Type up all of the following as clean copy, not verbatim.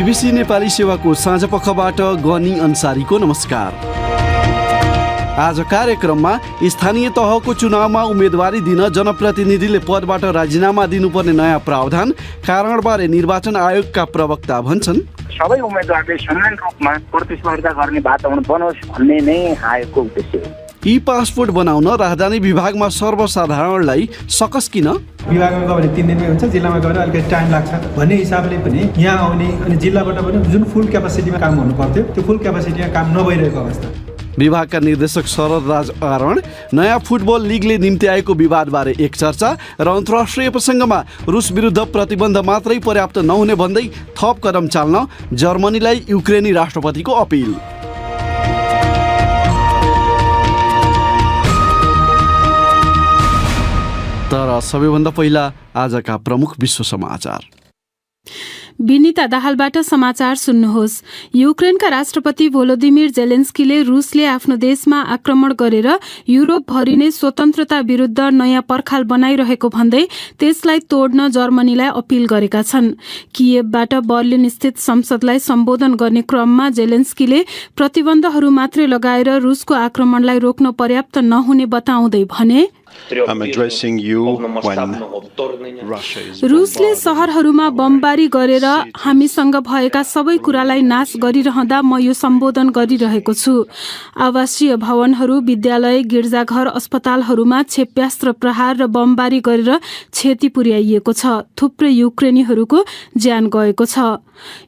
BBC Nepali सेवाको साँझपखबाट गनी अन्सारीको नमस्कार। आज कार्यक्रममा स्थानीय तहको चुनावमा उम्मेदवारी दिन जनप्रतिनिधिले पदबाट राजीनामा दिनुपर्ने नयाँ प्रावधान कारणबारे निर्वाचन आयोगका प्रवक्ता भन्छन्। सबै उम्मेदवारले समान रूपमा प्रतिस्पर्धा गर्ने वातावरण बनोस् भन्ने नै आयोगको उद्देश्य हो। ई पासपोर्ट बनाउन राजधानी विभागमा सर्वसाधारणलाई सकस किन? विभागमा गयो भने 3 दिनमै हुन्छ, जिल्लामा गयो भने अलिकति टाइम लाग्छ भन्ने हिसाबले पनि यहाँ आउने अनि जिल्लाबाट पनि जुन फुल क्यापासिटीमा काम हुनु पर्थ्यो त्यो फुल क्यापासिटीमा काम नभइरहेको अवस्था। विभागका निर्देशक शरद राज आरण नयाँ फुटबल लिगले निम्ति आएको विवादबारे एक चर्चा र अन्तर्राष्ट्रिय प्रसङ्गमा रुस विरुद्ध प्रतिबन्ध मात्रै पर्याप्त नहुने भन्दै थप कदम चाल्न जर्मनीलाई युक्रेनी राष्ट्रपतिको अपिल। तर सबैभन्दा पहिला आजका प्रमुख विश्व समाचार। विनिता दाहालबाट समाचार सुन्नुहोस्। युक्रेनका राष्ट्रपति भोलोदिमिर जेलेन्स्कीले रुसले आफ्नो देशमा आक्रमण गरेर युरोपभरि नै स्वतन्त्रता विरुद्ध नयाँ पर्खाल बनाइरहेको भन्दै त्यसलाई तोड्न जर्मनीलाई अपिल गरेका छन्। कियेभबाट बर्लिन स्थित संसदलाई सम्बोधन गर्ने क्रममा जेलेन्स्कीले प्रतिबन्धहरू मात्रै लगाएर रुसको आक्रमणलाई रोक्न पर्याप्त नहुने बताउँदै भने रुसले शहरहरूमा बमबारी गरेर हामीसँग भएका सबै कुरालाई नाश गरिरहँदा म यो सम्बोधन गरिरहेको छु। आवासीय भवनहरू, विद्यालय, गिर्जाघर, अस्पतालहरूमा क्षेप्यास्त्र प्रहार र बमबारी गरेर क्षति पुर्याइएको छ। थुप्रै युक्रेनीहरूको ज्यान गएको छ।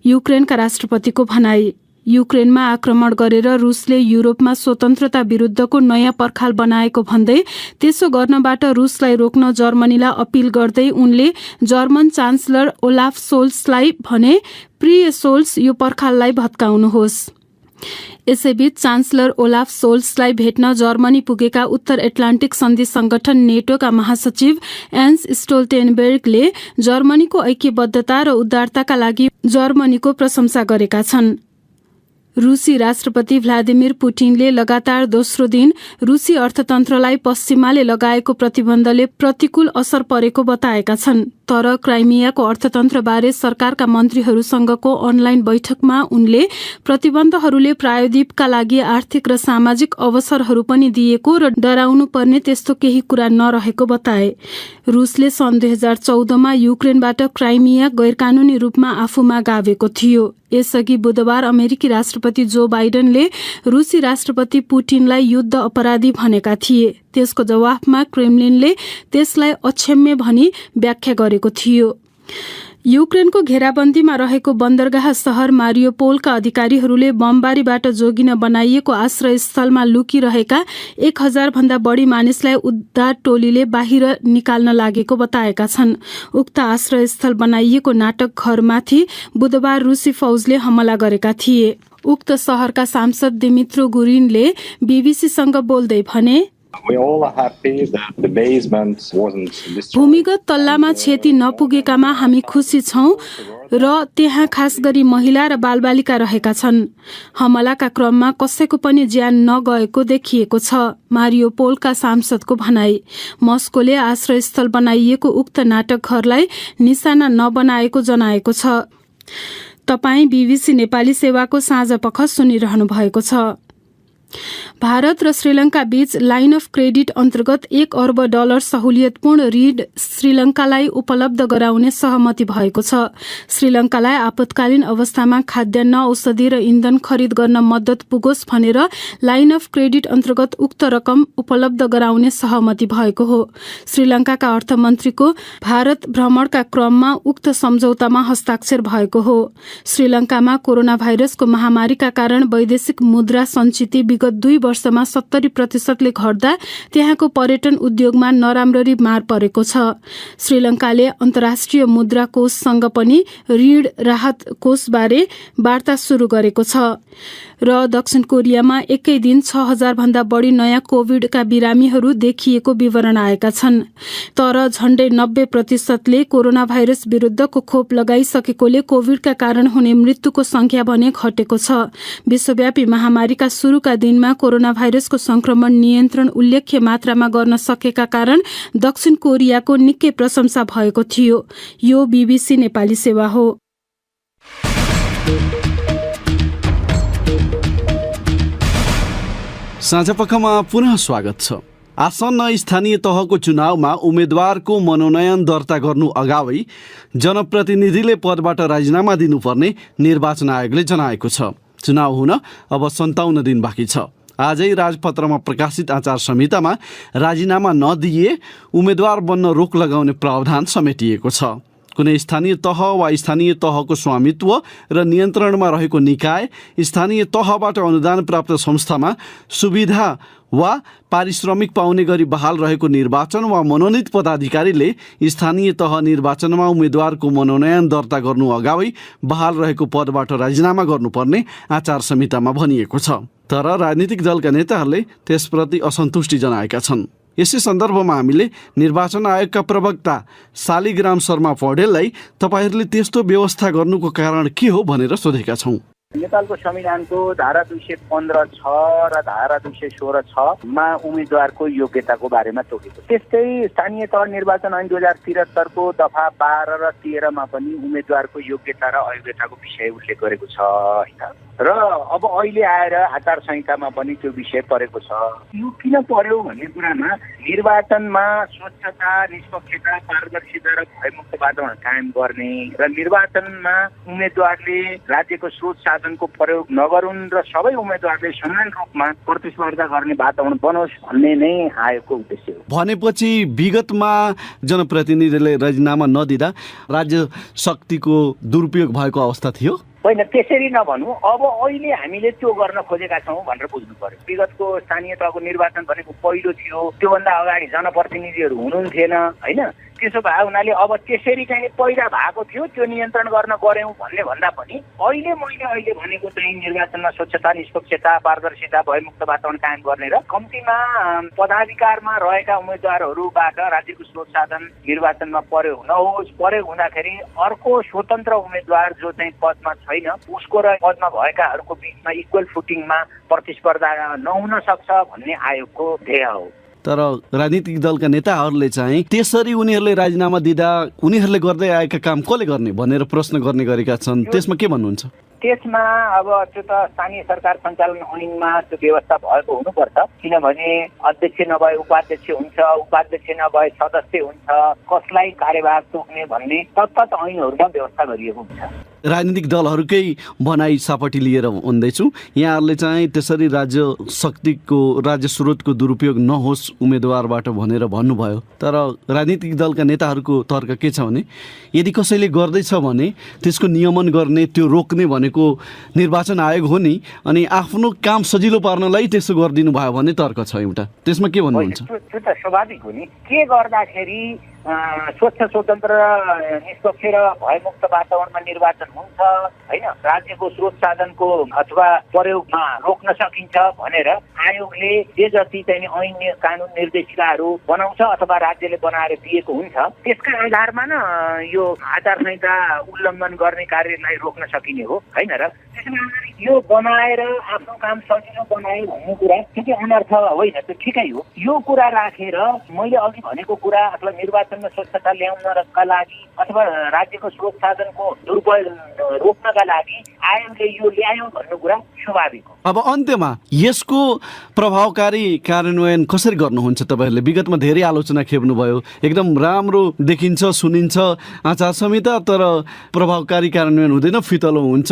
युक्रेनका राष्ट्रपतिको भनाई। युक्रेनमा आक्रमण गरेर रुसले युरोपमा स्वतन्त्रता विरुद्धको नयाँ पर्खाल बनाएको भन्दै त्यसो गर्नबाट रुसलाई रोक्न जर्मनीलाई अपिल गर्दै उनले जर्मन चान्सलर ओलाफ सोल्सलाई भने, प्रिय सोल्स, यो पर्खाललाई भत्काउनुहोस्। यसैबीच चान्सलर ओलाफ सोल्सलाई भेट्न जर्मनी पुगेका उत्तर एटलान्टिक सन्धि संगठन नेटोका महासचिव एन्स स्टोल्टेनबर्गले जर्मनीको ऐक्यबद्धता र उदारताका लागि जर्मनीको प्रशंसा गरेका छन्। रुसी राष्ट्रपति भ्लादिमिर पुटिनले लगातार दोस्रो दिन रुसी अर्थतन्त्रलाई पश्चिमाले लगाएको प्रतिबन्धले प्रतिकूल असर परेको बताएका छन्। तर क्राइमियाको अर्थतन्त्रबारे सरकारका मन्त्रीहरूसँगको अनलाइन बैठकमा उनले प्रतिबन्धहरूले प्रायद्वीपका लागि आर्थिक र सामाजिक अवसरहरू पनि दिएको र डराउनु पर्ने त्यस्तो केही कुरा नरहेको बताए। रुसले सन् 2014मा युक्रेनबाट क्राइमिया गैरकानूनी रूपमा आफूमा गाभेको थियो। यसअघि बुधबार अमेरिकी राष्ट्रपति जो बाइडेनले रुसी राष्ट्रपति पुटिनलाई युद्ध अपराधी भनेका थिए। त्यसको जवाफमा क्रेमलिनले त्यसलाई अक्षम्य भनी व्याख्या गरेको थियो। युक्रेनको घेराबन्दीमा रहेको बन्दरगाह शहर मारियोपोलका अधिकारीहरूले बमबारीबाट जोगिन बनाइएको आश्रयस्थलमा लुकिरहेका 1000 भन्दा बढी मानिसलाई उद्धार टोलीले बाहिर निकाल्न लागेको बताएका छन्। उक्त आश्रयस्थल बनाइएको नाटक घरमाथि बुधबार रुसी फौजले हमला गरेका थिए। उक्त शहरका सांसद दिमित्रो गुरिनले बीबीसीसँग बोल्दै भने, भूमिगत तल्लामा क्षति नपुगेकामा हामी खुसी छौं र त्यहाँ खास गरी महिला र बालबालिका रहेका छन्। हमलाका क्रममा कसैको पनि ज्यान नगएको देखिएको छ। मारियोपोलका सांसदको भनाई। मस्कोले आश्रयस्थल बनाइएको उक्त नाटक घरलाई निशाना नबनाएको जनाएको छ। तपाई बीबीसी नेपाली सेवाको साँझपख सुनिरहनु भएको छ। भारत र श्रीलङ्का बीच लाइन अफ क्रेडिट अन्तर्गत $1 अर्ब सहुलियतपूर्ण ऋण श्रीलङ्कालाई उपलब्ध गराउने सहमति भएको छ। श्रीलङ्कालाई आपतकालीन अवस्थामा खाद्यान्न, औषधि र इन्धन खरिद गर्न मद्दत पुगोस् भनेर लाइन अफ क्रेडिट अन्तर्गत उक्त रकम उपलब्ध गराउने सहमति भएको हो। श्रीलङ्काका अर्थमन्त्रीको भारत भ्रमणका क्रममा उक्त सम्झौतामा हस्ताक्षर भएको हो। श्रीलङ्कामा कोरोना भाइरसको महामारीका कारण वैदेशिक मुद्रा सञ्चित विगत 2 वर्षमा 70% घट्दा त्यहाँको पर्यटन उद्योगमा नराम्ररी मार परेको छ। श्रीलङ्काले अन्तर्राष्ट्रिय मुद्रा कोषसँग पनि ऋण राहत कोषबारे वार्ता सुरु गरेको छ। र दक्षिण कोरियामा एकै दिन 6000 भन्दा बढी नयाँ कोभिडका बिरामीहरू देखिएको विवरण आएका छन्। तर झण्डै 90%ले कोरोना भाइरस विरुद्धको खोप लगाइसकेकोले कोभिडका कारण हुने मृत्युको संख्या भने घटेको छ। विश्वव्यापी महामारीका सुरुका दिनमा कोरोना भाइरसको संक्रमण नियन्त्रण उल्लेख्य मात्रामा गर्न सकेका कारण दक्षिण कोरियाको निकै प्रशंसा भएको थियो। यो बीबीसी नेपाली सेवा हो। साँझपखमा पुनः स्वागत छ। आसन्न स्थानीय तहको चुनावमा उम्मेदवारको मनोनयन दर्ता गर्नु अगावै जनप्रतिनिधिले पदबाट राजीनामा दिनुपर्ने निर्वाचन आयोगले जनाएको छ। चुनाव हुन अब 57 दिन बाँकी छ। आजै राजपत्रमा प्रकाशित आचार संहितामा राजीनामा नदिए उम्मेदवार बन्न रोक लगाउने प्रावधान समेटिएको छ। कुनै स्थानीय तह वा स्थानीय तहको स्वामित्व र नियन्त्रणमा रहेको निकाय, स्थानीय तहबाट अनुदान प्राप्त संस्थामा सुविधा वा पारिश्रमिक पाउने गरी बहाल रहेको निर्वाचन वा मनोनित पदाधिकारीले स्थानीय तह निर्वाचनमा उम्मेदवारको मनोनयन दर्ता गर्नु अगावै बहाल रहेको पदबाट राजीनामा गर्नुपर्ने आचार संहितामा भनिएको छ। तर राजनीतिक दलका नेताहरूले त्यसप्रति असन्तुष्टि जनाएका छन्। यसै सन्दर्भमा हामीले निर्वाचन आयोगका प्रवक्ता शालिग्राम शर्मा पौडेललाई तपाईँहरूले त्यस्तो व्यवस्था गर्नुको कारण के हो भनेर सोधेका छौँ। नेपालको संविधानको धारा 215(6) र धारा 216(6) मा उम्मेदवारको योग्यताको बारेमा तोकेको। त्यस्तै स्थानीय तह निर्वाचन ऐन 2073 को दफा 12 र 13 मा पनि उम्मेदवारको योग्यता र अयोग्यताको विषय उल्लेख गरेको छ हैन। र अब अहिले आएर आचार संहितामा पनि त्यो विषय परेको छ। यो किन पर्यो भन्ने कुरामा निर्वाचनमा स्वच्छता, निष्पक्षता, पारदर्शिता र भयमुक्त वातावरण कायम गर्ने र निर्वाचनमा उम्मेदवारले राज्यको स्रोत साधनको प्रयोग नगरून् र सबै उम्मेदवारले समान रूपमा प्रतिस्पर्धा गर्ने वातावरण बनोस् भन्ने नै आयोगको उद्देश्य हो। भनेपछि विगतमा जनप्रतिनिधिले राजीनामा नदिँदा राज्य शक्तिको दुरुपयोग भएको अवस्था थियो? होइन, त्यसरी नभनौँ। अब अहिले हामीले त्यो गर्न खोजेका छौँ भनेर बुझ्नु पर्यो। विगतको स्थानीय तहको निर्वाचन भनेको पहिलो थियो, त्योभन्दा अगाडि जनप्रतिनिधिहरू हुनुहुन्थेन होइन। त्यसो भए हुनाले अब त्यसरी चाहिँ पहिला भएको थियो त्यो नियन्त्रण गर्न गऱ्यौँ भन्ने भन्दा पनि मैले भनेको चाहिँ निर्वाचनमा स्वच्छता, निष्पक्षता, पारदर्शिता, भयमुक्त वातावरण कायम गर्ने र कम्तीमा पदाधिकारमा रहेका उम्मेदवारहरूबाट राज्यको स्रोत साधन निर्वाचनमा प्रयोग नहोस्। प्रयोग हुँदाखेरि अर्को स्वतन्त्र उम्मेदवार जो चाहिँ पदमा छैन उसको र पदमा भएकाहरूको बिचमा इक्वल फुटिङमा प्रतिस्पर्धा नहुन सक्छ भन्ने आयोगको ध्येय हो। तर राजनीतिक दलका नेताहरूले चाहिँ त्यसरी उनीहरूले राजीनामा दिँदा उनीहरूले गर्दै आएका काम कसले गर्ने भनेर प्रश्न गर्ने गरेका छन्। त्यसमा के भन्नुहुन्छ? त्यसमा अब त्यो त स्थानीय सरकार सञ्चालन ऐनमा त्यो व्यवस्था भएको हुनुपर्छ। किनभने अध्यक्ष नभए उपाध्यक्ष हुन्छ, उपाध्यक्ष नभए सदस्य हुन्छ, कसलाई कार्यभार तोक्ने भन्ने तत्त ऐनहरूमा व्यवस्था गरिएको हुन्छ। राजनीतिक दलहरूकै भनाइ सापटी लिएर भन्दैछु, यहाँहरूले चाहिँ त्यसरी राज्य शक्तिको, राज्य स्रोतको दुरुपयोग नहोस् उम्मेदवारबाट भनेर भन्नुभयो। तर राजनीतिक दलका नेताहरूको तर्क के छ भने यदि कसैले गर्दैछ भने त्यसको नियमन गर्ने, त्यो रोक्ने भनेको निर्वाचन आयोग हो नि, अनि आफ्नो काम सजिलो पार्नलाई त्यसो गरिदिनु भयो भन्ने तर्क छ एउटा। त्यसमा के भन्नुहुन्छ? त्यो त स्वाभाविक हो नि। के गर्दाखेरि स्वच्छ, स्वतन्त्र, निष्पक्ष र भयमुक्त वातावरणमा निर्वाचन हुन्छ होइन, राज्यको स्रोत साधनको अथवा प्रयोगमा रोक्न सकिन्छ भनेर आयोगले जे जति चाहिँ ऐन कानुन निर्देशिकाहरू बनाउँछ अथवा राज्यले बनाएर दिएको हुन्छ त्यसका आधारमा न यो आचार संहिता उल्लङ्घन गर्ने कार्यलाई रोक्न सकिने हो होइन। र त्यसमा यो बनाएर आफ्नो काम सजिलो बनायो भन्ने कुरा ठिकै अनर्थ होइन, त्यो ठिकै हो। यो कुरा राखेर मैले अघि भनेको कुरा अथवा निर्वाचनमा स्वच्छता ल्याउनका लागि अथवा राज्यको स्रोत साधनको दुरुपयोग रोक्नका लागि आयोगले यो ल्यायो भन्ने कुरा स्वाभाविक हो। अब अन्त्यमा यसको प्रभावकारी कार्यान्वयन कसरी गर्नुहुन्छ तपाईँहरूले? विगतमा धेरै आलोचना खेप्नुभयो, एकदम राम्रो देखिन्छ, सुनिन्छ आचार संहिता, तर प्रभावकारी कार्यान्वयन हुँदैन, फितलो हुन्छ,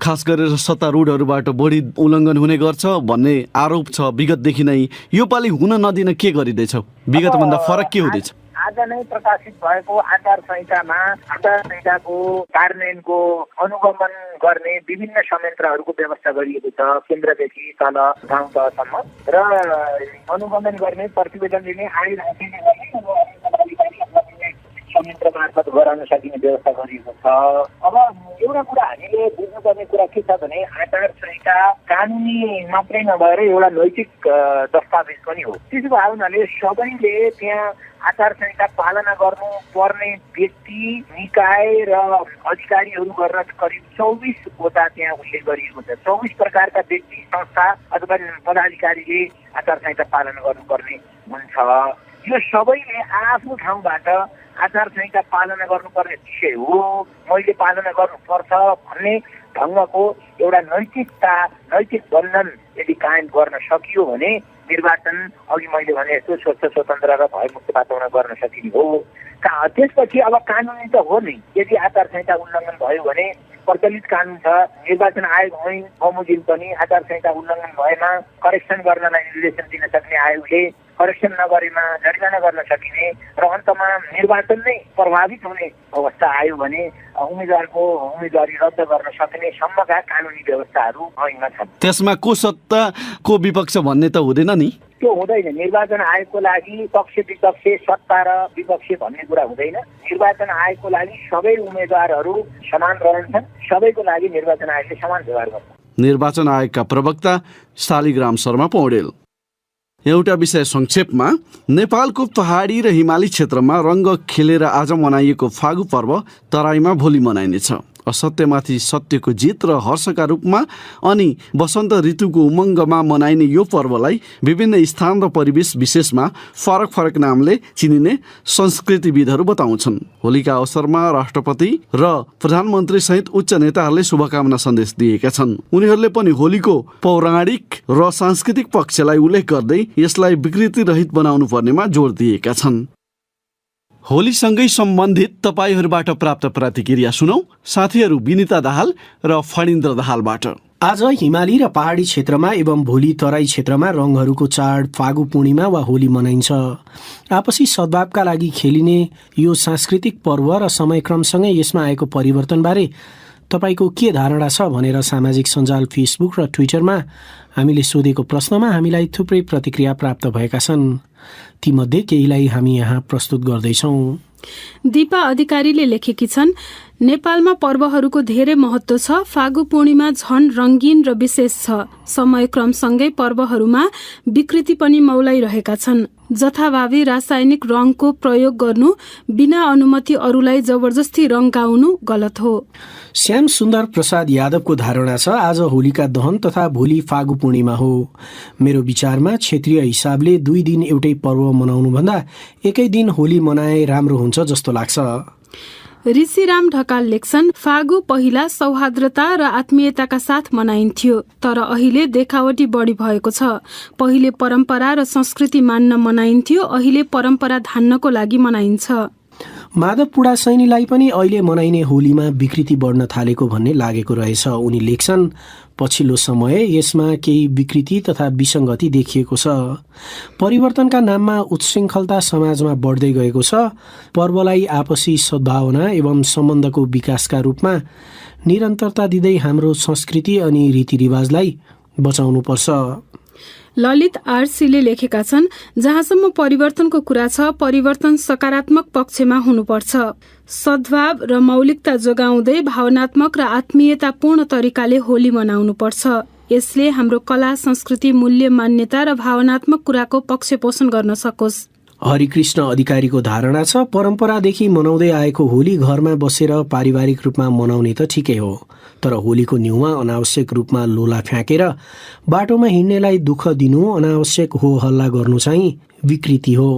खास गरेर सत्तारूढहरूबाट बढी उल्लङ्घन हुने गर्छ भन्ने आरोप छ विगतदेखि नै। यो पालि हुन नदिन के गरिँदैछ? विगतभन्दा फरक के हुँदैछ? आज नै प्रकाशित भएको आचार संहितामा आचार संहिताको कार्यान्वयनको अनुगमन गर्ने विभिन्न संयन्त्रहरूको व्यवस्था गरिएको छ, केन्द्रदेखि तल गाउँ तहसम्म, र अनुगमन गर्ने, प्रतिवेदन दिने, आयोग संयन्त्र मार्फत गराउन सकिने व्यवस्था गरिएको छ। अब एउटा कुरा हामीले बुझ्नुपर्ने कुरा के छ भने आचार संहिता कानुनी मात्रै नभएर एउटा नैतिक दस्तावेज पनि हो। त्यसो भए हुनाले सबैले त्यहाँ आचार संहिता पालना गर्नुपर्ने व्यक्ति, निकाय र अधिकारीहरू गरेर करिब 24वटा त्यहाँ उल्लेख गरिएको छ। 24 प्रकारका व्यक्ति, संस्था अथवा पदाधिकारीले आचार संहिता पालना गर्नुपर्ने हुन्छ। यो सबैले आफ्नो ठाउँबाट आचार संहिता पालना गर्नुपर्ने विषय हो, मैले पालना गर्नुपर्छ भन्ने ढङ्गको एउटा नैतिक बन्धन यदि कायम गर्न सकियो भने निर्वाचन अघि मैले भने जस्तो स्वच्छ स्वतन्त्र र भयमुक्त वातावरण गर्न सकिने हो। त्यसपछि अब कानुनी त हो नै, यदि आचार संहिता उल्लङ्घन भयो भने प्रचलित कानुन छ, निर्वाचन आयोग ऐन बमोजिम पनि आचार संहिता उल्लङ्घन भएमा करेक्सन गर्नलाई निर्देशन दिन सक्ने आयोगले करेक्सन नगरेमा जरिमाना गर्न सकिने र अन्तमा निर्वाचन नै प्रभावित हुने अवस्था आयो भने उम्मेदवारको उम्मेदवारी रद्द गर्न सक्ने सम्मका कानुनी व्यवस्थाहरू ऐनमा छन्। त्यसमा को सत्ता को विपक्ष भन्ने त हुँदैन नि? त्यो हुँदैन। निर्वाचन आयोगको लागि पक्ष विपक्ष सत्ता र विपक्ष भन्ने कुरा हुँदैन। निर्वाचन आयोगको लागि सबै उम्मेदवारहरू समान रहन्छन्, सबैको लागि निर्वाचन आयोगले समान व्यवहार गर्छ। निर्वाचन आयोगका प्रवक्ता शालिग्राम शर्मा पौडेल। एउटा विषय संक्षेपमा, नेपालको पहाडी र हिमाली क्षेत्रमा रङ्ग खेलेर आज मनाइएको फागु पर्व तराईमा भोलि मनाइनेछ। असत्यमाथि सत्यको जित र हर्षका रूपमा अनि वसन्त ऋतुको उमङ्गमा मनाइने यो पर्वलाई विभिन्न स्थान र परिवेश विशेषमा फरक फरक नामले चिनिने संस्कृतिविदहरू बताउँछन्। होलीका अवसरमा राष्ट्रपति र प्रधानमन्त्री सहित उच्च नेताहरूले शुभकामना सन्देश दिएका छन्। उनीहरूले पनि होलीको पौराणिक र सांस्कृतिक पक्षलाई उल्लेख गर्दै यसलाई विकृति रहित बनाउनु पर्नेमा जोड दिएका छन्। होलीसँगै सम्बन्धित तपाईहरूबाट प्राप्त प्रतिक्रिया सुनौ। साथीहरू विनिता दाहाल र फणिन्द्र दाहालबाट। आज हिमाली र पहाडी क्षेत्रमा एवं भोलि तराई क्षेत्रमा रङहरूको चाड फागु पूर्णिमा वा होली मनाइन्छ। आपसी सद्भावका लागि खेलिने यो सांस्कृतिक पर्व र समयक्रमसँगै यसमा आएको परिवर्तनबारे तपाईको के धारणा छ भनेर सामाजिक सञ्जाल फेसबुक र ट्विटरमा हामीले सोधेको प्रश्नमा हामीलाई थुप्रै प्रतिक्रिया प्राप्त भएका छन्। तीमध्ये केहीलाई हामी यहाँ प्रस्तुत गर्दैछौँ। दीपा अधिकारीले लेखेकी छन्, नेपालमा पर्वहरूको धेरै महत्त्व छ। फागु पूर्णिमा झन रङ्गीन र विशेष छ। समयक्रमसँगै पर्वहरूमा विकृति पनि मौलाइरहेका छन्। जथाभावी रासायनिक रङको प्रयोग गर्नु, बिना अनुमति अरूलाई जबरजस्ती रङ गाउनु गलत हो। श्याम सुन्दर प्रसाद यादवको धारणा छ, आज होलिका दहन तथा भोलि फागु पूर्णिमा हो। मेरो विचारमा क्षेत्रीय हिसाबले 2 दिन एउटै पर्व मनाउनुभन्दा एकै दिन होली मनाए राम्रो हुन्छ जस्तो लाग्छ। ऋषिराम ढकाल लेख्छन्, फागु पहिला सौहार्द्रता र आत्मीयताका साथ मनाइन्थ्यो, तर अहिले देखावटी बढी भएको छ। पहिले परम्परा र संस्कृति मान्न मनाइन्थ्यो, अहिले परम्परा धान्नको लागि मनाइन्छ। माधव पुडा सैनीलाई पनि अहिले मनाइने होलीमा विकृति बढ्न थालेको भन्ने लागेको रहेछ। उनी लेख्छन्, पछिल्लो समय यसमा केही विकृति तथा विसङ्गति देखिएको छ। परिवर्तनका नाममा उच्छृङ्खलता समाजमा बढ्दै गएको छ। पर्वलाई आपसी सद्भावना एवं सम्बन्धको विकासका रूपमा निरन्तरता दिँदै हाम्रो संस्कृति अनि रीतिरिवाजलाई बचाउनुपर्छ। ललित आरसीले लेखेका छन्, जहाँसम्म परिवर्तनको कुरा छ, परिवर्तन सकारात्मक पक्षमा हुनुपर्छ। सद्भाव र मौलिकता जोगाउँदै भावनात्मक र आत्मीयतापूर्ण तरिकाले होली मनाउनुपर्छ। यसले हाम्रो कला, संस्कृति, मूल्य, मान्यता र भावनात्मक कुराको पक्षपोषण गर्न सकोस्। हरिकृष्ण अधिकारीको धारणा छ, परम्परादेखि मनाउँदै आएको होली घरमा बसेर पारिवारिक रूपमा मनाउने त ठिकै हो, तर होलीको न्युमा अनावश्यक रूपमा लोला फ्याँकेर बाटोमा हिँड्नेलाई दुःख दिनु, अनावश्यक हो हल्ला गर्नु चाहिँ विकृति हो।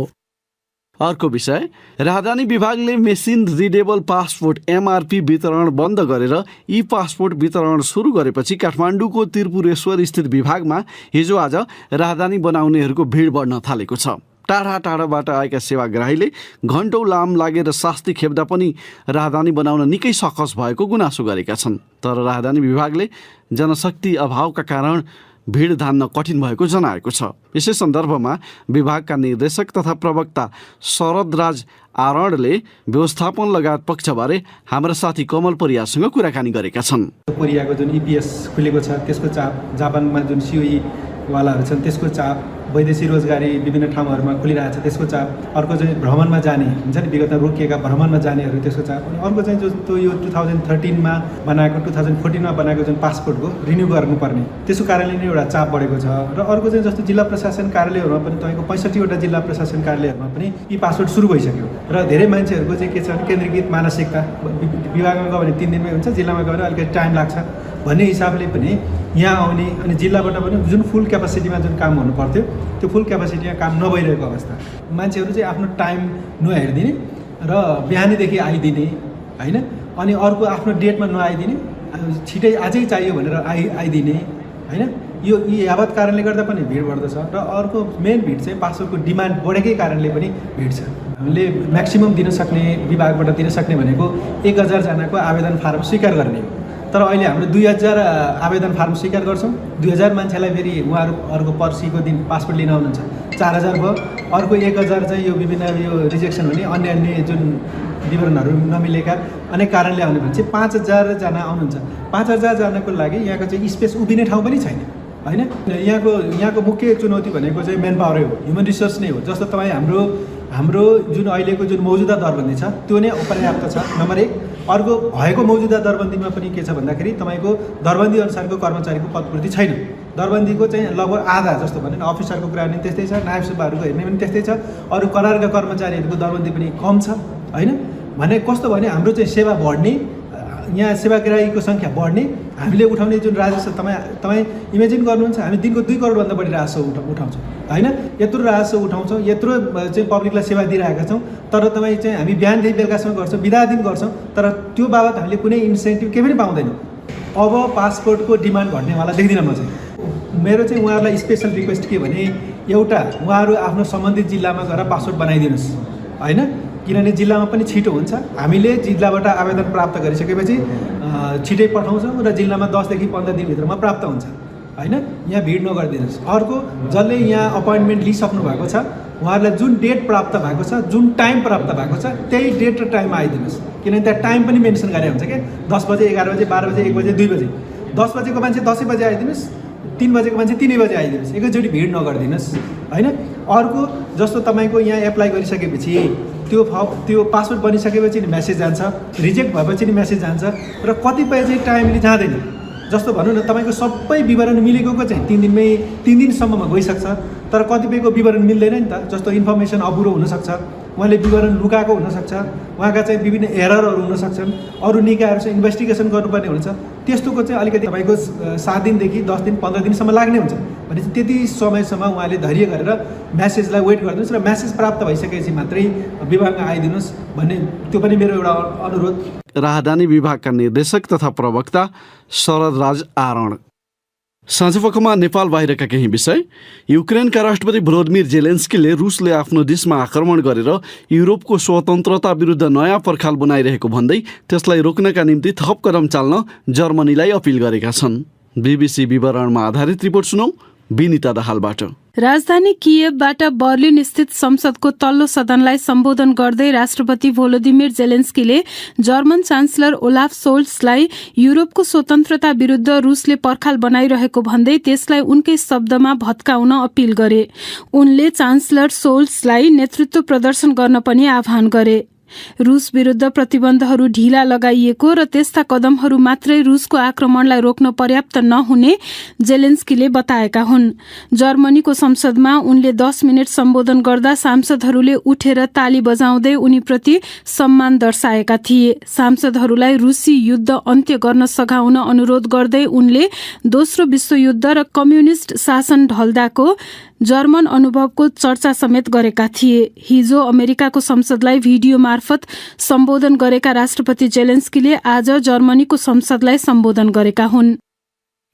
अर्को विषय, राजधानी विभागले मेसिन रिडेबल पासपोर्ट एमआरपी वितरण बन्द गरेर ई पासपोर्ट वितरण सुरु गरेपछि काठमाडौँको त्रिपुरेश्वर स्थित विभागमा हिजो आज राजधानी बनाउनेहरूको भिड बढ्न थालेको छ। टाढा टाढाबाट आएका सेवाग्राहीले घण्टौँ लाम लागेर शास्ति खेप्दा पनि राजधानी बनाउन निकै सकस भएको गुनासो गरेका छन्। तर राजधानी विभागले जनशक्ति अभावका कारण भिड धान्न कठिन भएको जनाएको छ। यसै सन्दर्भमा विभागका निर्देशक तथा प्रवक्ता शरदराज आरणले व्यवस्थापन लगायत पक्षबारे हाम्रा साथी कमल परियारसँग कुराकानी गरेका छन्। कोरियाको जुन इपिएस खुलेको छ त्यसको चाप, जापानमा जुन सिओई वालाहरू छन् त्यसको चाप, वैदेशिक रोजगारी विभिन्न ठाउँहरूमा खुलिरहेको छ त्यसको चाप, अर्को चाहिँ भ्रमणमा जाने हुन्छ नि, विगतमा रोकिएका भ्रमणमा जानेहरू त्यसको चाप, अनि अर्को चाहिँ जो यो 2013मा बनाएको 2014मा बनाएको जुन पासपोर्टको रिन्यू गर्नुपर्ने त्यसको कारणले नै एउटा चाप बढेको छ। र अर्को चाहिँ जस्तो जिल्ला प्रशासन कार्यालयहरूमा पनि तपाईँको 65वटा जिल्ला प्रशासन कार्यालयहरूमा पनि यी पासपोर्ट सुरु भइसक्यो र धेरै मान्छेहरूको चाहिँ के छ भने केन्द्रीकृत मानसिकता, विभागमा गयो भने 3 दिनमै हुन्छ, जिल्लामा गयो भने अलिकति टाइम लाग्छ भन्ने हिसाबले पनि यहाँ आउने अनि जिल्लाबाट पनि जुन फुल क्यापासिटीमा जुन काम हुनु पर्थ्यो त्यो फुल क्यापासिटीमा काम नभइरहेको अवस्था। मान्छेहरू चाहिँ आफ्नो टाइम नहेरिदिने र बिहानैदेखि आइदिने होइन, अनि अर्को आफ्नो डेटमा नआइदिने, छिटै आजै चाहियो भनेर आइदिने होइन। यो यी यावत कारणले गर्दा पनि भिड बढ्दछ र अर्को मेन भिड चाहिँ पासपोर्टको डिमान्ड बढेकै कारणले पनि भिड छ। हामीले म्याक्सिमम दिन सक्ने, विभागबाट दिन सक्ने भनेको 1000 जनाको आवेदन फारम स्वीकार गर्ने हो, तर अहिले हाम्रो 2000 आवेदन फारम स्वीकार गर्छौँ। 2000 मान्छेलाई फेरि उहाँहरूको पर्सिको दिन पासपोर्ट लिन आउनुहुन्छ, 4000 भयो। अर्को 1000 चाहिँ यो विभिन्न यो रिजेक्सन हुने अन्य जुन विवरणहरू नमिलेका अनेक कारणले आउने भने चाहिँ 5000 जना आउनुहुन्छ। 5000 जनाको लागि यहाँको चाहिँ स्पेस उभिने ठाउँ पनि छैन होइन। यहाँको मुख्य चुनौती भनेको चाहिँ मेन पावरै हो, ह्युमन रिसोर्स नै हो। जस्तो तपाईँ हाम्रो जुन अहिलेको जुन मौजुदा दरबन्दी छ त्यो नै अपर्याप्त छ, नम्बर 1। अर्को भएको मौजुदा दरबन्दीमा पनि के छ भन्दाखेरि तपाईँको दरबन्दी अनुसारको कर्मचारीको पदपूर्ति छैन। दरबन्दीको चाहिँ लगभग आधा जस्तो भने अफिसरको कुरा पनि त्यस्तै छ, नायब सुब्बाहरूको हेर्ने पनि त्यस्तै छ, अरू करारका कर्मचारीहरूको दरबन्दी पनि कम छ होइन। भने कस्तो भने हाम्रो चाहिँ सेवा बढ्ने, यहाँ सेवाग्राहीको सङ्ख्या बढ्ने, हामीले उठाउने जुन राजस्व तपाईँ इमेजिन गर्नुहुन्छ, हामी दिनको 2 करोडभन्दा बढी राजस्व उठाउँछौँ होइन। यत्रो राजस्व उठाउँछौँ, यत्रो चाहिँ पब्लिकलाई सेवा दिइरहेका छौँ, तर तपाईँ चाहिँ हामी बिहानदेखि बेलुकासम्म गर्छौँ, बिदा दिन गर्छौँ, तर त्यो बाबत हामीले कुनै इन्सेन्टिभ केही पनि पाउँदैनौँ। अब पासपोर्टको डिमान्ड घट्नेवाला देख्दिनँ म चाहिँ। मेरो चाहिँ उहाँहरूलाई स्पेसल रिक्वेस्ट के भने, एउटा उहाँहरू आफ्नो सम्बन्धित जिल्लामा गएर पासपोर्ट बनाइदिनुहोस् होइन, किनभने जिल्लामा पनि छिटो हुन्छ। हामीले जिल्लाबाट आवेदन प्राप्त गरिसकेपछि छिटै पठाउँछौँ र जिल्लामा 10 देखि 15 दिनभित्रमा प्राप्त हुन्छ होइन। यहाँ भिड नगरिदिनुहोस्। अर्को, जसले यहाँ अपोइन्टमेन्ट लिइसक्नु भएको छ उहाँहरूलाई जुन डेट प्राप्त भएको छ, जुन टाइम प्राप्त भएको छ, त्यही डेट र टाइममा आइदिनुहोस्। किनभने त्यहाँ टाइम पनि मेन्सन गरेर हुन्छ क्या, 10 बजे, 11 बजे, 12 बजे, 1 बजे, 2 बजे। 10 बजेको मान्छे 10 बजे आइदिनुहोस्, 3 बजेको मान्छे 3 बजे आइदिनुहोस्, एकैचोटि भिड नगरिदिनुहोस् होइन। अर्को, जस्तो तपाईँको यहाँ एप्लाई गरिसकेपछि त्यो पासपोर्ट बनिसकेपछि नि मेसेज जान्छ, रिजेक्ट भएपछि नि मेसेज जान्छ, र कतिपय चाहिँ टाइमली जाँदैन। जस्तो भनौँ न, तपाईँको सबै विवरण मिलेको चाहिँ 3 दिनसम्ममा गइसक्छ, तर कतिपयको विवरण मिल्दैन नि त। जस्तो इन्फर्मेसन अपुरो हुनसक्छ, उहाँले विवरण लुकाएको हुनसक्छ, उहाँका चाहिँ विभिन्न एररहरू हुनसक्छन्, अरू निकायहरू चाहिँ इन्भेस्टिगेसन गर्नुपर्ने हुन्छ। त्यस्तोको चाहिँ अलिकति तपाईँको 7 दिनदेखि 10 दिन 15 दिनसम्म लाग्ने हुन्छ। भनेपछि त्यति समयसम्म उहाँले धैर्य गरेर म्यासेजलाई वेट गरिदिनुहोस् र म्यासेज प्राप्त भइसकेपछि मात्रै विभागमा आइदिनुहोस् भन्ने, त्यो पनि मेरो एउटा अनुरोध। राहदानी विभागका निर्देशक तथा प्रवक्ता शरद राज आरण। साँझपखमा नेपाल बाहिरका केही विषय। युक्रेनका राष्ट्रपति भ्लोदिमिर जेलेन्स्कीले रुसले आफ्नो देशमा आक्रमण गरेर युरोपको स्वतन्त्रता विरुद्ध नयाँ पर्खाल बनाइरहेको भन्दै त्यसलाई रोक्नका निम्ति थप कदम चाल्न जर्मनीलाई अपिल गरेका छन्। BBC विवरणमा आधारित रिपोर्ट सुनौ विनिता दाहालबाट। राजधानी कियेभबाट बर्लिन स्थित संसदको तल्लो सदनलाई सम्बोधन गर्दै राष्ट्रपति भोलोदिमिर जेलेन्स्कीले जर्मन चान्सलर ओलाफ सोल्ट्सलाई युरोपको स्वतन्त्रता विरुद्ध रुसले पर्खाल बनाइरहेको भन्दै त्यसलाई उनकै शब्दमा भत्काउन अपिल गरे। उनले चान्सलर सोल्ट्सलाई नेतृत्व प्रदर्शन गर्न पनि आह्वान गरे। रुस विरुद्ध प्रतिबन्धहरू ढिला लगाइएको र त्यस्ता कदमहरू मात्रै रुसको आक्रमणलाई रोक्न पर्याप्त नहुने जेलेन्स्कीले बताएका हुन्। जर्मनीको संसदमा उनले 10 मिनट सम्बोधन गर्दा सांसदहरूले उठेर ताली बजाउँदै उनीप्रति सम्मान दर्शाएका थिए। सांसदहरूलाई रुसी युद्ध अन्त्य गर्न सघाउन अनुरोध गर्दै उनले दोस्रो विश्वयुद्ध र कम्युनिस्ट शासन ढल्दाको जर्मन अनुभवको चर्चा समेत गरेका थिए। हिजो अमेरिकाको संसदलाई भिडियो मार्फत सम्बोधन गरेका राष्ट्रपति जेलेन्स्कीले आज जर्मनीको संसदलाई सम्बोधन गरेका हुन्।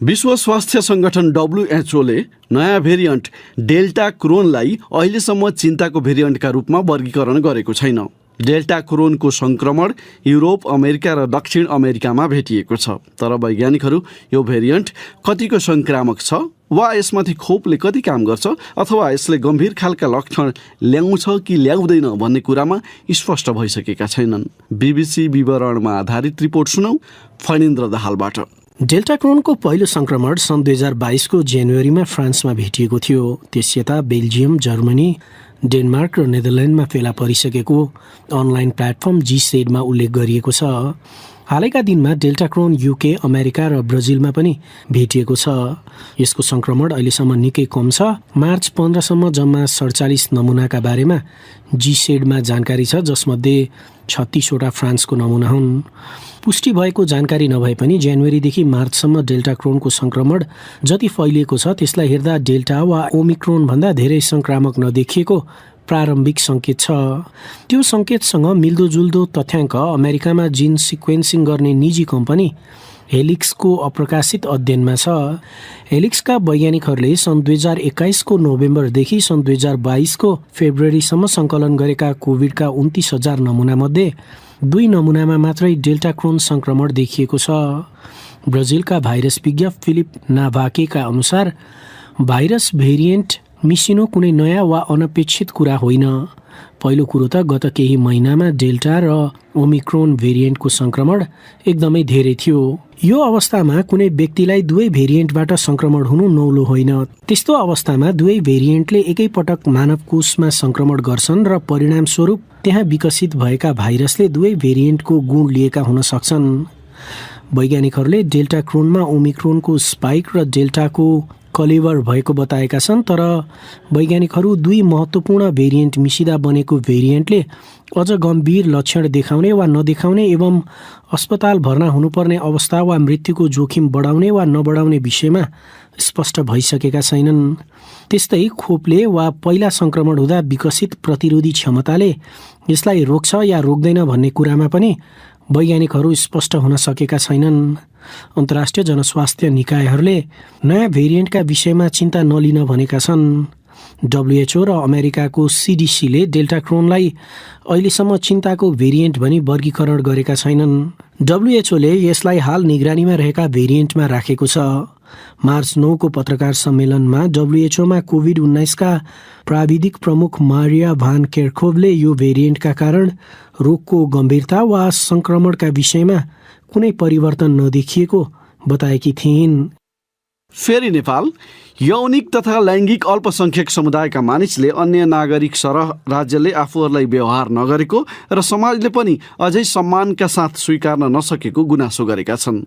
विश्व स्वास्थ्य संगठन WHO ले नयाँ भेरिएन्ट डेल्टा क्रोनलाई अहिलेसम्म चिन्ताको भेरिएन्टका रूपमा वर्गीकरण गरेको छैन। डेल्टा क्रोनको संक्रमण युरोप, अमेरिका र दक्षिण अमेरिकामा भेटिएको छ, तर वैज्ञानिकहरू यो भेरिएन्ट कतिको संक्रामक छ वा यसमाथि खोपले कति काम गर्छ अथवा यसले गम्भीर खालका लक्षण ल्याउँछ कि ल्याउँदैन भन्ने कुरामा स्पष्ट भइसकेका छैनन्। BBC विवरणमा आधारित रिपोर्ट सुनौ फणेन्द्र दाहालबाट। डेल्टा क्रोनको पहिलो संक्रमण सन् 2022 को जनवरीमा फ्रान्समा भेटिएको थियो। त्यसयता बेल्जियम, जर्मनी, डेनमार्क र नेदरल्यान्डमा फेला परिसकेको अनलाइन प्लेटफर्म GSAID मा उल्लेख गरिएको छ। हालैका दिनमा डेल्टा क्रोन युके, अमेरिका र ब्राजिलमा पनि भेटिएको छ। यसको संक्रमण अहिलेसम्म निकै कम छ। मार्च 15 सम्म जम्मा 47 नमुनाका बारेमा जीसेडमा जानकारी छ, जसमध्ये 36 वटा फ्रान्सको नमुना हुन्। पुष्टि भएको जानकारी नभए पनि जनवरीदेखि मार्चसम्म डेल्टा क्रोनको संक्रमण जति फैलिएको छ त्यसलाई हेर्दा डेल्टा वा ओमिक्रोन भन्दा धेरै संक्रामक नदेखिएको प्रारम्भिक सङ्केत छ। त्यो सङ्केतसँग मिल्दोजुल्दो तथ्याङ्क अमेरिकामा जिन सिक्वेन्सिङ गर्ने निजी कम्पनी हेलिक्सको अप्रकाशित अध्ययनमा छ। हेलिक्सका वैज्ञानिकहरूले सन् 2021 को नोभेम्बरदेखि सन् 2022 को फेब्रुअरीसम्म सङ्कलन गरेका कोभिडका 29,000 नमुनामध्ये 2 नमुनामा मात्रै डेल्टा क्रोन संक्रमण देखिएको छ। ब्राजिलका भाइरस विज्ञ फिलिप नाभाकेका अनुसार भाइरस भेरिएन्ट मिसिनु कुनै नयाँ वा अनपेक्षित कुरा होइन। पहिलो कुरो त गत केही महिनामा डेल्टा र ओमिक्रोन भेरिएन्टको संक्रमण एकदमै धेरै थियो। यो अवस्थामा कुनै व्यक्तिलाई दुवै भेरिएन्टबाट संक्रमण हुनु नौलो होइन। त्यस्तो अवस्थामा दुवै भेरिएन्टले एकैपटक मानव कोषमा संक्रमण गर्छन् र परिणामस्वरूप त्यहाँ विकसित भएका भाइरसले दुवै भेरिएन्टको गुण लिएका हुन सक्छन्। वैज्ञानिकहरूले डेल्टा क्रोनमा ओमिक्रोनको स्पाइक र डेल्टाको कलेवर भएको बताएका छन्, तर वैज्ञानिकहरू 2 महत्त्वपूर्ण भेरिएन्ट मिसिदा बनेको भेरिएन्टले अझ गम्भीर लक्षण देखाउने वा नदेखाउने एवं अस्पताल भर्ना हुनुपर्ने अवस्था वा मृत्युको जोखिम बढाउने वा नबढाउने विषयमा स्पष्ट भइसकेका छैनन्। त्यस्तै खोपले वा पहिला संक्रमण हुँदा विकसित प्रतिरोधी क्षमताले यसलाई रोक्छ या रोक्दैन भन्ने कुरामा पनि वैज्ञानिकहरू स्पष्ट हुन सकेका छैनन्। अन्तर्राष्ट्रिय जनस्वास्थ्य निकायहरूले नयाँ भेरिएन्टका विषयमा चिन्ता नलिन भनेका छन्। WHO र अमेरिकाको CDCले डेल्टा क्रोनलाई अहिलेसम्म चिन्ताको भेरिएन्ट भनी वर्गीकरण गरेका छैनन्। WHOले यसलाई हाल निगरानीमा रहेका भेरिएन्टमा राखेको छ। मार्च 9 को पत्रकार सम्मेलनमा WHOमा कोभिड-19 का प्राविधिक प्रमुख मारिया भान केर्खोभले यो भेरिएन्टका कारण रोगको गम्भीरता वा संक्रमणका विषयमा कुनै परिवर्तन नदेखिएको बताएकी थिइन्। फेरि नेपाल यौनिक तथा लैङ्गिक अल्पसंख्यक समुदायका मानिसले अन्य नागरिक सरह राज्यले आफूहरूलाई व्यवहार नगरेको र समाजले पनि अझै सम्मानका साथ स्वीकार्न नसकेको गुनासो गरेका छन्।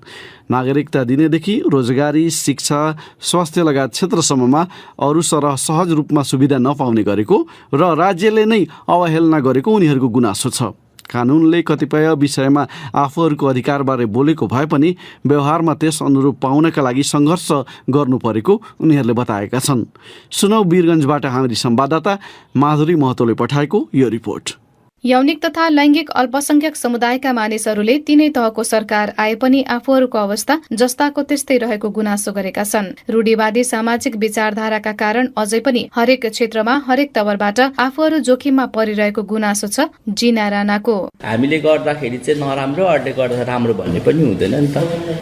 नागरिकता दिनेदेखि रोजगारी, शिक्षा, स्वास्थ्य लगायत क्षेत्रसम्ममा अरू सरह सहज रूपमा सुविधा नपाउने गरेको र राज्यले नै अवहेलना गरेको उनीहरूको गुनासो छ। कानुनले कतिपय विषयमा आफूहरूको अधिकारबारे बोलेको भए पनि व्यवहारमा त्यस अनुरूप पाउनका लागि सङ्घर्ष गर्नु परेको उनीहरूले बताएका छन्। सुनौ वीरगञ्जबाट हाम्री संवाददाता माधुरी महतोले पठाएको यो रिपोर्ट। यौनिक तथा लैङ्गिक अल्पसंख्यक समुदायका मानिसहरूले तीनै तहको सरकार आए पनि आफूहरूको अवस्था जस्ताको त्यस्तै रहेको गुनासो गरेका छन्। रूढिवादी सामाजिक विचारधाराका कारण अझै पनि हरेक क्षेत्रमा हरेक तवरबाट आफूहरू जोखिममा परिरहेको गुनासो छ जिना राणाको। हामीले गर्दाखेरि चाहिँ नराम्रो, अरूले गर्दा राम्रो भन्ने पनि हुँदैन नि त।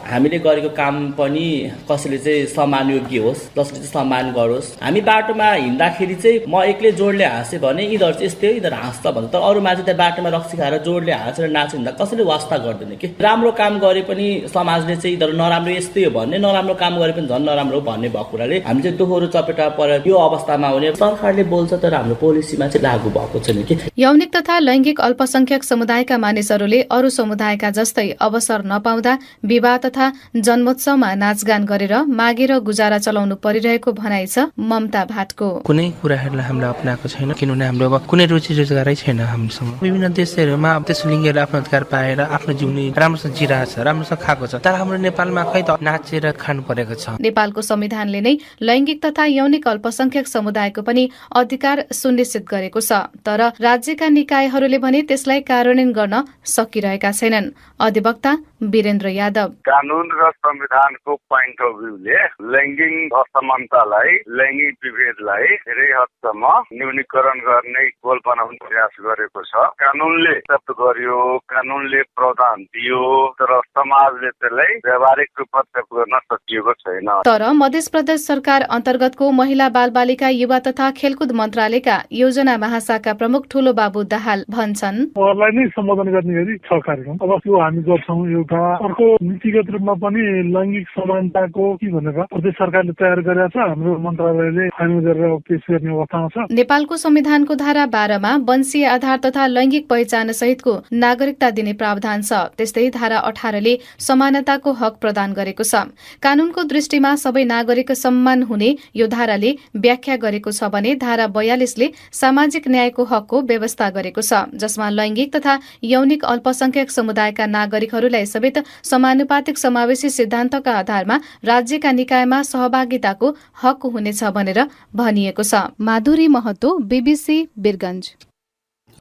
हामीले गरेको काम पनि कसैले चाहिँ सम्मान योग्य होस्, जसले चाहिँ सम्मान गरोस्। हामी बाटोमा हिँड्दाखेरि चाहिँ म एक्लै जोडले हाँसे भने यिनीहरू चाहिँ यस्तै यिनीहरू हाँस्छ भन्छ, तर अरू मान्छे त बाटोमा रक्सी खाएर जोडले हाँसेर नाचिँदा कसैले वास्ता गर्दैन कि। राम्रो काम गरे पनि समाजले चाहिँ यिनीहरू नराम्रो यस्तै हो भन्ने, नराम्रो काम गरे पनि झन् नराम्रो भन्ने भएको कुराले हामी चाहिँ दोहोरो चपेटा परेर यो अवस्थामा हुने सरकारले बोल्छ तर हाम्रो पोलिसीमा चाहिँ लागू भएको छैन कि। यौनिक तथा लैङ्गिक अल्पसंख्यक समुदायका मानिसहरूले अरू समुदायका जस्तै अवसर नपाउँदा विवाह तथा जन्मोत्सवमा नाचगान गरेर मागेर गुजारा चलाउनु परिरहेको भनाइ छ ममता भाटको। कुनै कुराहरूलाई हामीले अपनाएको छैन, किनभने हाम्रो अब कुनै रोजी रोजगारै छैन। हामीसँग विभिन्न देशहरूमा अब त्यस लिङ्गले आफ्नो अधिकार पाएर आफ्नो जीवनी राम्रोसँग जिरहेको छ, राम्रोसँग खाएको छ, तर हाम्रो नेपालमा खै त नाचेर खानु परेको छ। नेपालको संविधानले नै लैङ्गिक तथा यौनिक अल्पसंख्यक समुदायको पनि अधिकार सुनिश्चित गरेको छ, तर राज्यका निकायहरूले भने त्यसलाई कार्यान्वयन गर्न सकिरहेका छैनन्। अधिवक्ता वीरेन्द्र यादव। कानुन र संविधानको पोइन्ट अफ भ्यूले लैङ्गिक असमानतालाई, लैङ्गिक विभेदलाई धेरै हदसम्म न्यूनीकरण गर्ने गोल बनाउने प्रयास गरेको छ। कानुनले एक्सेप्ट गर्यो, कानुनले प्रावधान दियो, तर समाजले त्यसलाई व्यावहारिक रूपमा एक्सेप्ट गर्न सकिएको छैन। तर मध्य प्रदेश सरकार अन्तर्गतको महिला बालबालिका युवा तथा खेलकुद मन्त्रालयका योजना महाशाखा प्रमुख ठुलो बाबु दाहाल भन्छन्, उहाँलाई नै सम्बोधन गर्ने गरी छ कार्यक्रम। अब त्यो हामी गर्छौँ, यो अर्को नीतिगत रूपमा पनि लैङ्गिक समानताको के भनेर प्रदेश सरकारले तयार गरेका छ, हाम्रो मन्त्रालयले फाइनल गरेर पेश गर्ने अवस्थामा छ। नेपालको संविधानको धारा 12 मा वंशीय आधार तथा लैङ्गिक पहिचान सहितको नागरिकता दिने प्रावधान छ। त्यस्तै धारा 18 ले समानताको हक प्रदान गरेको छ। कानूनको दृष्टिमा सबै नागरिक सम्मान हुने यो धाराले व्याख्या गरेको छ भने धारा 42 ले सामाजिक न्यायको हकको व्यवस्था गरेको छ, जसमा लैङ्गिक तथा यौनिक अल्पसंख्यक समुदायका नागरिकहरूलाई समेत समानुपातिक समावेशी सिद्धान्तका आधारमा राज्यका निकायमा सहभागिताको हक हुनेछ भनेर भनिएको छ। माधुरी महतो, बीबीसी वीरगञ्ज।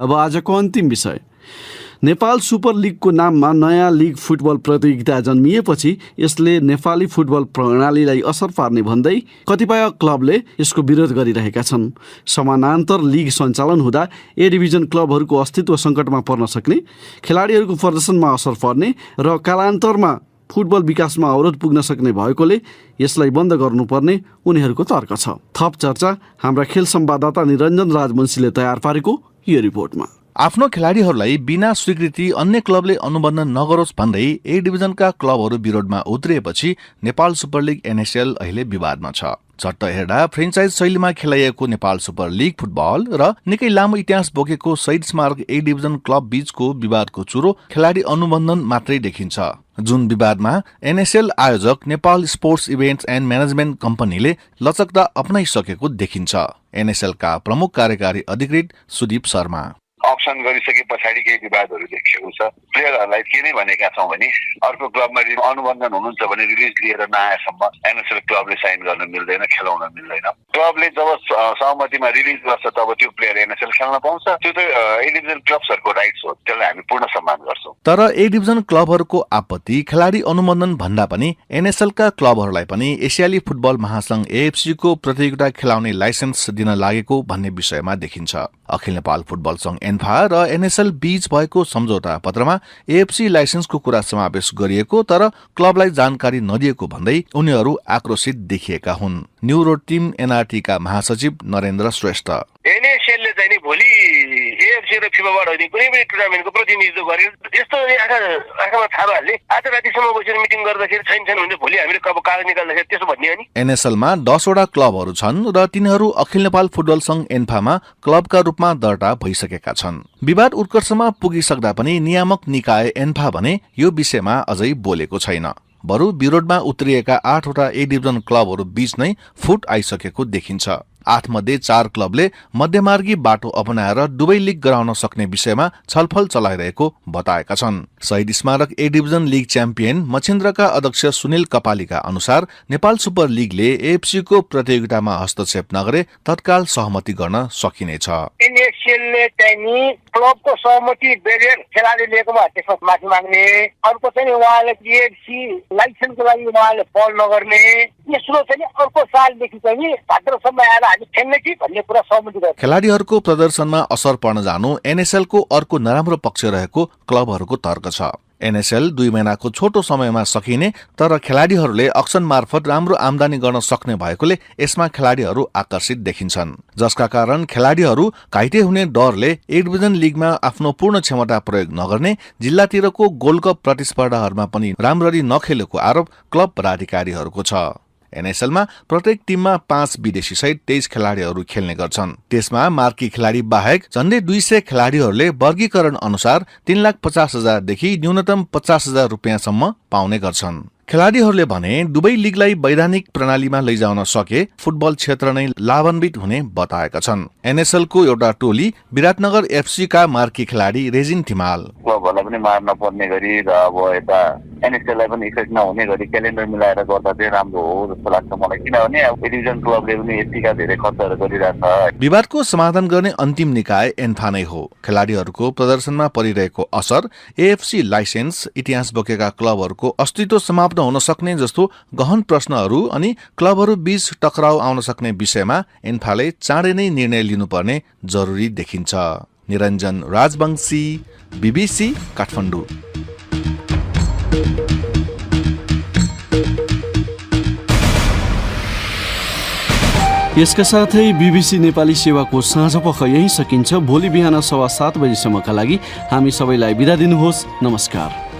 अब आजको अन्तिम विषय, नेपाल सुपर लिगको नाममा नयाँ लिग फुटबल प्रतियोगिता जन्मिएपछि यसले नेपाली फुटबल प्रणालीलाई असर पार्ने भन्दै कतिपय क्लबले यसको विरोध गरिरहेका छन्। समानान्तर लिग सञ्चालन हुँदा ए डिभिजन क्लबहरूको अस्तित्व सङ्कटमा पर्न सक्ने, खेलाडीहरूको प्रदर्शनमा असर पर्ने र कालान्तरमा फुटबल विकासमा अवरोध पुग्न सक्ने भएकोले यसलाई बन्द गर्नुपर्ने उनीहरूको तर्क छ। थप चर्चा हाम्रा खेल संवाददाता निरञ्जन राजवंशीले तयार पारेको यो रिपोर्टमा। आफ्नो खेलाडीहरूलाई बिना स्वीकृति अन्य क्लबले अनुबन्धन नगरोस् भन्दै ए डिभिजनका क्लबहरू विरोधमा उत्रिएपछि नेपाल सुपर लिग एनएसएल अहिले विवादमा छ। झट्ट हेर्दा फ्रेन्चाइज शैलीमा खेलाइएको नेपाल सुपर लिग फुटबल र निकै लामो इतिहास बोकेको शहीद स्मारक ए डिभिजन क्लब बीचको विवादको चुरो खेलाडी अनुबन्धन मात्रै देखिन्छ। जुन विवादमा एनएसएल आयोजक Nepal sports events and management कम्पनीले लचकता अपनाइसकेको देखिन्छ। एनएसएलका प्रमुख कार्यकारी अधिकृत सुदीप शर्मा, अप्सन गरिसके पछाडि केही विवादहरू देखिएको छ। प्लेयरहरूलाई के नै भनेका छौँ भने अर्को क्लबमा अनुबन्धन हुनुहुन्छ भने रिलिज लिएर नआएसम्म एनएसएल क्लबले साइन गर्न मिल्दैन, खेलाउन मिल्दैन। क्लबले जब सहमतिमा रिलिज गर्छ तब त्यो प्लेयर एनएसएल खेल्न पाउँछ। त्यो त ए डिभिजन क्लब्सहरूको राइट्स हो, त्यसलाई हामी पूर्ण सम्मान गर्छौँ। तर ए डिभिजन क्लबहरूको आपत्ति खेलाडी अनुबन्धन भन्दा पनि एनएसएलका क्लबहरूलाई पनि एसियाली फुटबल महासंघ एएफसी को प्रतियोगिता खेलाउने लाइसेन्स दिन लागेको भन्ने विषयमा देखिन्छ। अखिल नेपाल फुटबल संघ एन्फा र एनएसएल बीच भएको सम्झौता पत्रमा एएफसी लाइसेन्सको कुरा समावेश गरिएको तर क्लबलाई जानकारी नदिएको भन्दै उनीहरू आक्रोशित देखिएका हुन्। न्यू रोड टिम एनआरटी का महासचिव नरेन्द्र श्रेष्ठ, एनएसएलले चाहिँ नि भोलि एएफसी र फिफाबाट होइन कुनै पनि टुर्नामेन्टको प्रतिनिधित्व गरेर यस्तो आँखामा थाहा हाल्ने आज रातिसम्म बसेर मिटिङ गर्दाखेरि छैन भने भोलि हामीले कागज निकाल्दाखेरि त्यसो भन्ने हो नि। एनएसएलमा 10 वटा क्लबहरू छन् र तिनीहरू अखिल नेपाल फुटबल संघ एन्फामा क्लबका रूपमा दर्ता भइसकेका छन्। विवाद उत्कर्षमा पुगिसक्दा पनि नियामक निकाय एन्फा भने यो विषयमा अझै बोलेको छैन। बरु विरोधमा उत्रिएका 8 वटा ए डिभिजन क्लबहरू बीच नै फुट आइसकेको देखिन्छ। 8 मध्ये 4 क्लबले मध्यमार्गी बाटो अपनाएर दुवै लिग गराउन सक्ने विषयमा छलफल चलाइरहेको बताएका छन्। शहीद स्मारक ए डिभिजन लिग च्याम्पियन मछिन्द्रका अध्यक्ष सुनिल कपालीका अनुसार नेपाल सुपर लिगले एएफसी को प्रतियोगितामा हस्तक्षेप नगरे तत्काल सहमति गर्न सकिनेछ। एनएसएलले चाहिँ नि क्लबको सहमति बेगर खेलाडी लिएकोमा त्यसमा माफी माग्ने, अर्को चाहिँ उहाँले एएफसी लाइसेन्सको लागि उहाँले पहल नगर्ने, यसो चाहिँ अर्को सालदेखि चाहिँ भाद्रसम्म आएर हामी खेल्ने कि भन्ने कुरा सहमति गर्छ। खेलाडीहरूको प्रदर्शनमा असर पर्न जानु एनएसएल को अर्को नराम्रो पक्ष रहेको क्लबहरूको तर्क छ। एनएसएल 2 महिनाको छोटो समयमा सकिने तर खेलाडीहरूले अक्सन मार्फत राम्रो आमदानी गर्न सक्ने भएकोले यसमा खेलाडीहरू आकर्षित देखिन्छन्, जसका कारण खेलाडीहरू घाइते हुने डरले ए डिभिजन लिगमा आफ्नो पूर्ण क्षमता प्रयोग नगर्ने, जिल्लातिरको गोल्ड कप प्रतिस्पर्धाहरूमा पनि राम्ररी नखेलेको आरोप क्लब पदाधिकारीहरूको छ। एनएसएलमा प्रत्येक टिममा 5 विदेशी सहित 23 खेलाडीहरू खेल्ने गर्छन्। त्यसमा मार्की खेलाडी बाहेक झन्डै 200 खेलाडीहरूले वर्गीकरण अनुसार 3,50,000 देखि न्यूनतम 50,000 रुपियाँसम्म पाउने गर्छन्। खेलाडीहरूले भने दुवै लिगलाई वैधानिक प्रणालीमा लैजाउन सके फुटबल क्षेत्र नै लाभान्वित हुने बताएका छन्। एनएसएल को एउटा टोली विराटनगर एफसी का मार्की खेलाडी रेजिन थिमाल, क्लबहरूलाई पनि मार नपर्ने गरी र अब यता एनएसएललाई पनि इफेक्ट नहुने गरी क्यालेन्डर मिलाएर गर्दा चाहिँ राम्रो हो जस्तो लाग्छ मलाई, किनभने अब ए डिभिजन क्लबले पनि यतिका धेरै खर्चहरू गरिरहेछ। विवादको समाधान गर्ने अन्तिम निकाय एन्फा नै हो। खेलाडीहरूको प्रदर्शनमा परिरहेको असर, एएफसी लाइसेन्स, इतिहास बोकेका क्लबहरूको अस्तित्व समाप्त हुन सक्ने जस्तो गहन प्रश्नहरू अनि क्लबहरू बीच टकराउ आउन सक्ने विषयमा एन्फाले चाँडै नै निर्णय लिनुपर्ने जरुरी देखिन्छ। निरञ्जन राजवंशी, बीबीसी काठमाडौँ। यसका साथै बीबीसी नेपाली सेवाको साँझ पख यही सकिन्छ। भोलि बिहान 7:15 बजेसम्मका लागि हामी सबैलाई बिदा दिनुहोस्। नमस्कार।